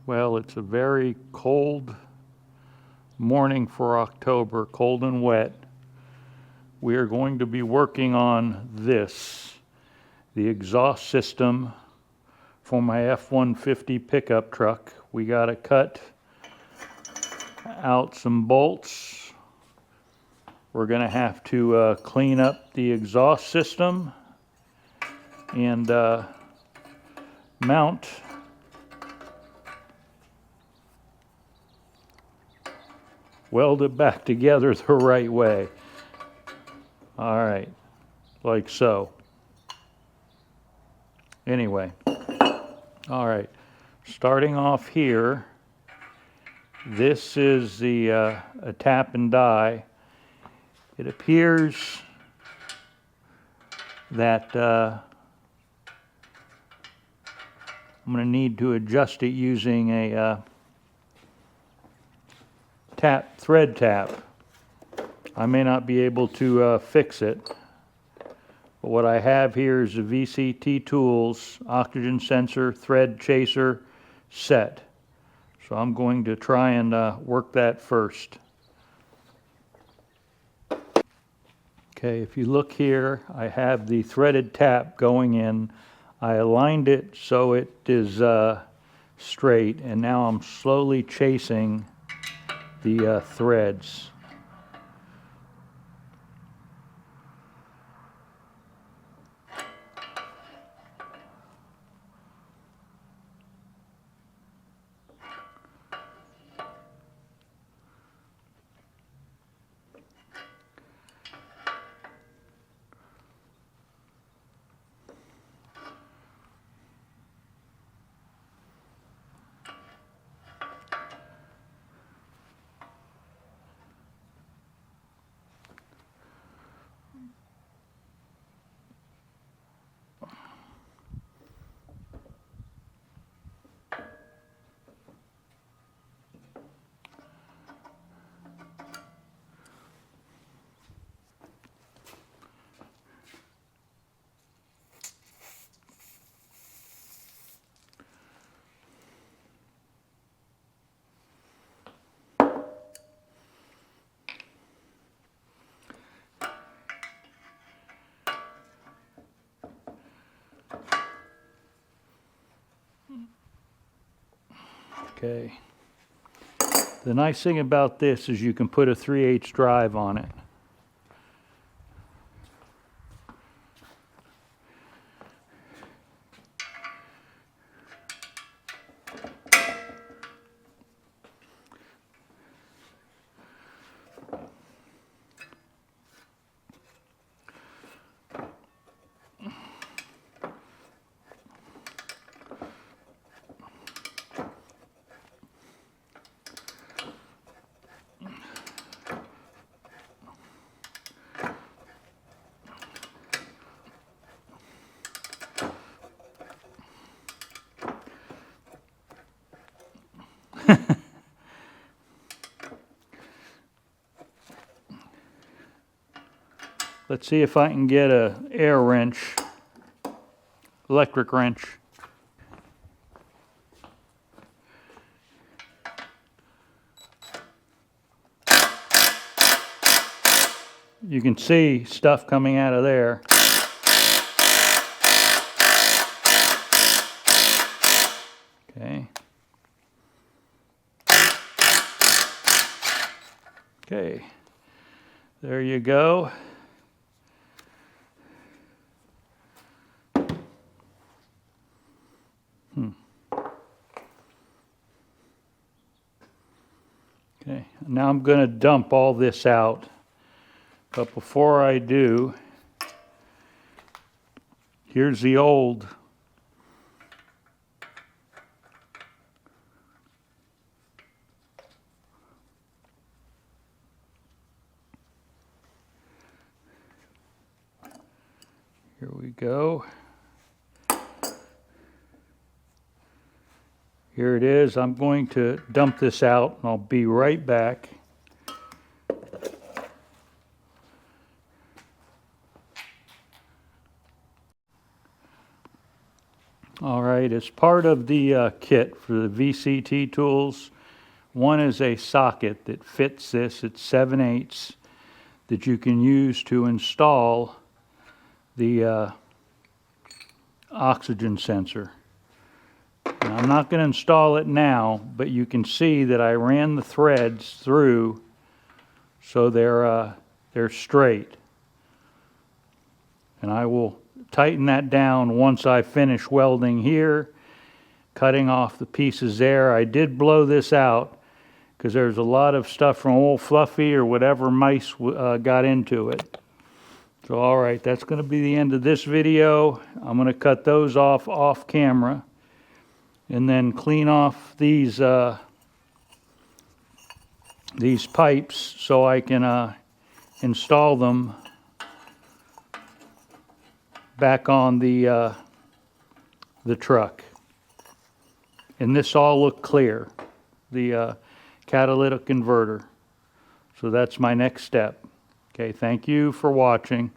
Well, it's a very cold morning for October, cold and wet. We are going to be working on this, the exhaust system for my F-150 pickup truck. We got to cut out some bolts. We're going to have to clean up the exhaust system and mount weld it back together the right way. All right, like so. Anyway, all right, starting off here, this is the a tap and die. It appears that I'm going to need to adjust it using a thread tap. I may not be able to fix it, but what I have here is a VCT Tools oxygen sensor thread chaser set. So I'm going to try and work that first. Okay, if you look here, I have the threaded tap going in. I aligned it so it is straight, and now I'm slowly chasing the threads. Okay. The nice thing about this is you can put a 3/8 drive on it. Let's see if I can get a air wrench, electric wrench. You can see stuff coming out of there. Okay. Okay. There you go. Okay, now I'm going to dump all this out, but before I do, here's the old here we go. Here it is. I'm going to dump this out and I'll be right back. All right. right, as part of the kit for the VCT tools, one is a socket that fits this at 7/8 that you can use to install the oxygen sensor. Now, I'm not going to install it now, but you can see that I ran the threads through so they're straight. And I will tighten that down once I finish welding here, cutting off the pieces there. I did blow this out because there's a lot of stuff from old Fluffy or whatever mice got into it. So all right, that's going to be the end of this video. I'm going to cut those off camera and then clean off these pipes so I can install them back on the truck. And this all looked clear, the catalytic converter. So that's my next step. Okay, thank you for watching.